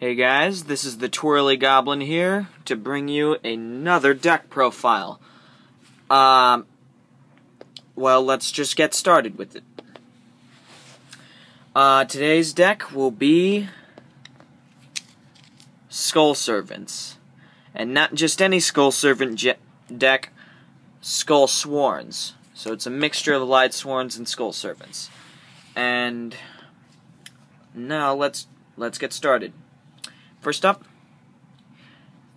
Hey guys, this is the Twirly Goblin here to bring you another deck profile. Well, let's just get started with it. Today's deck will be Skull Servants. And not just any Skull Servant deck, Skull Sworns. So it's a mixture of Light Sworns and Skull Servants. And now let's get started. First up,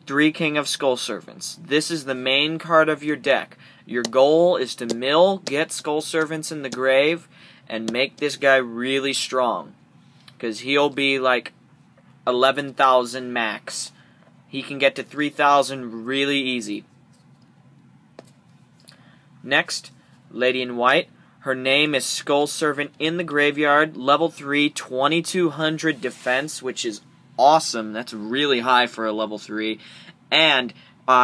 3 King of Skull Servants. This is the main card of your deck. Your goal is to mill, get Skull Servants in the grave, and make this guy really strong. Because he'll be like 11,000 max. He can get to 3,000 really easy. Next, Lady in White. Her name is Skull Servant in the Graveyard, level 3, 2200 defense, which is awesome. That's really high for a level 3. And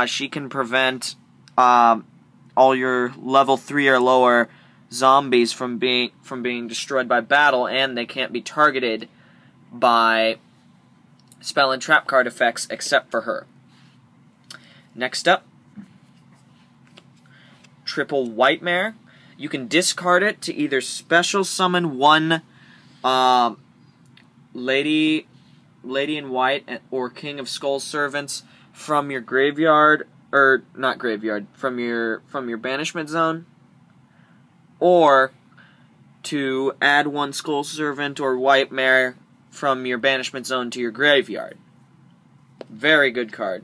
she can prevent all your level 3 or lower zombies from being destroyed by battle, and they can't be targeted by spell and trap card effects except for her. Next up, Triple Whitemare. You can discard it to either special summon one Lady in White or King of Skull Servants from your graveyard, or not graveyard, from your banishment zone, or to add one Skull Servant or Whitemare from your banishment zone to your graveyard. Very good card.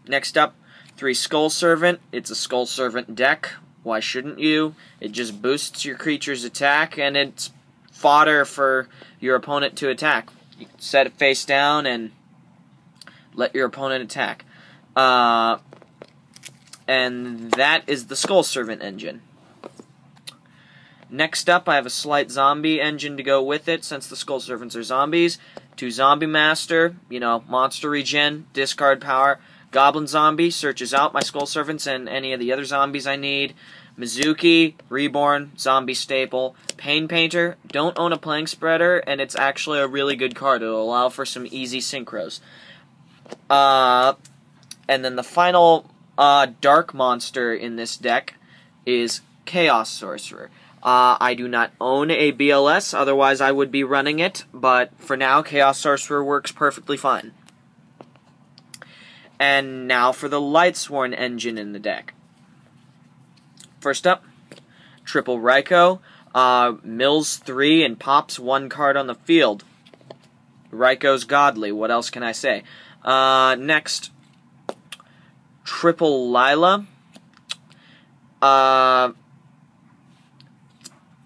Next up, 3 Skull Servant. It's a Skull Servant deck. Why shouldn't you? It just boosts your creature's attack, and it's fodder for your opponent to attack. You set it face down and let your opponent attack. And that is the Skull Servant engine. Next up, I have a slight zombie engine to go with it, since the Skull Servants are zombies. 2 Zombie Master, monster regen, discard power. Goblin Zombie searches out my Skull Servants and any of the other zombies I need. Mizuki, Reborn, Zombie Staple. Pain Painter, don't own a Playing Spreader, and it's actually a really good card. It'll allow for some easy synchros. And then the final dark monster in this deck is Chaos Sorcerer. I do not own a BLS, otherwise I would be running it, but for now, Chaos Sorcerer works perfectly fine. And now for the Lightsworn engine in the deck. First up, Triple Raikou. Mills 3 and pops 1 card on the field. Raikou's godly, what else can I say? Next, Triple Lila.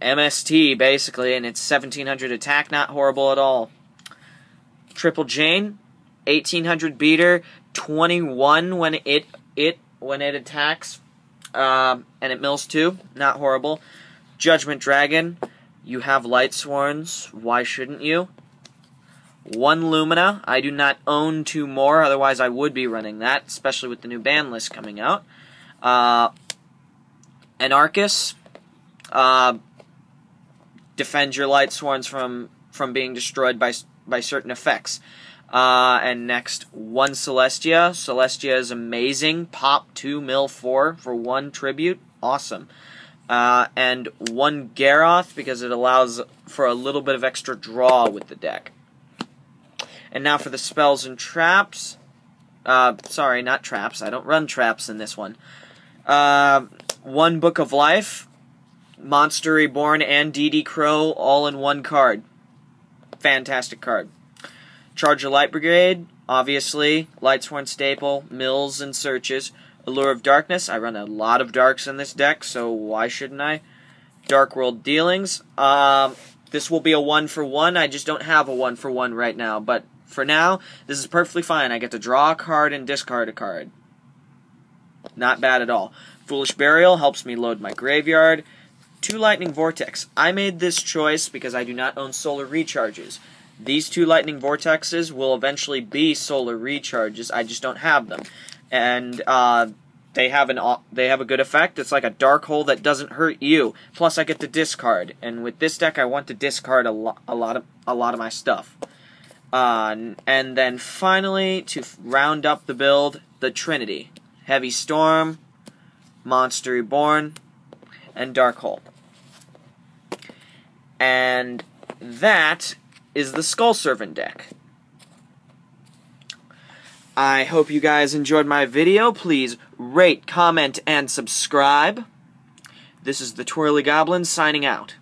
MST, basically, and it's 1700 attack, not horrible at all. Triple Jane, 1800 beater, 21 when it attacks, and it mills 2, not horrible. Judgment Dragon, you have Lightsworns, why shouldn't you? 1 Lumina, I do not own 2 more, otherwise I would be running that, especially with the new ban list coming out. Anarchus, defend your Lightsworns from being destroyed by certain effects. And next, 1 Celestia. Celestia is amazing. Pop 2, mill 4 for 1 tribute. Awesome. And 1 Garroth, because it allows for a little bit of extra draw with the deck. And now for the spells and traps. Sorry, not traps. I don't run traps in this one. 1 Book of Life. Monster Reborn and DD Crow all in 1 card. Fantastic card. Charge of Light Brigade, obviously. Lightsworn staple, mills and searches. Allure of Darkness, I run a lot of darks in this deck, so why shouldn't I? Dark World Dealings, this will be a 1-for-1, I just don't have a 1-for-1 right now, but for now, this is perfectly fine. I get to draw a card and discard a card. Not bad at all. Foolish Burial helps me load my graveyard. 2 Lightning Vortex. I made this choice because I do not own Solar Recharges. These 2 Lightning Vortexes will eventually be Solar Recharges, I just don't have them. And they have a good effect. It's like a dark hole that doesn't hurt you. Plus I get to discard, and with this deck I want to discard a lot of my stuff. And then finally, to round up the build, the Trinity. Heavy Storm, Monster Reborn, and Dark Hole. And that is the Skull Servant deck. I hope you guys enjoyed my video. Please rate, comment, and subscribe. This is the Twirly Goblin signing out.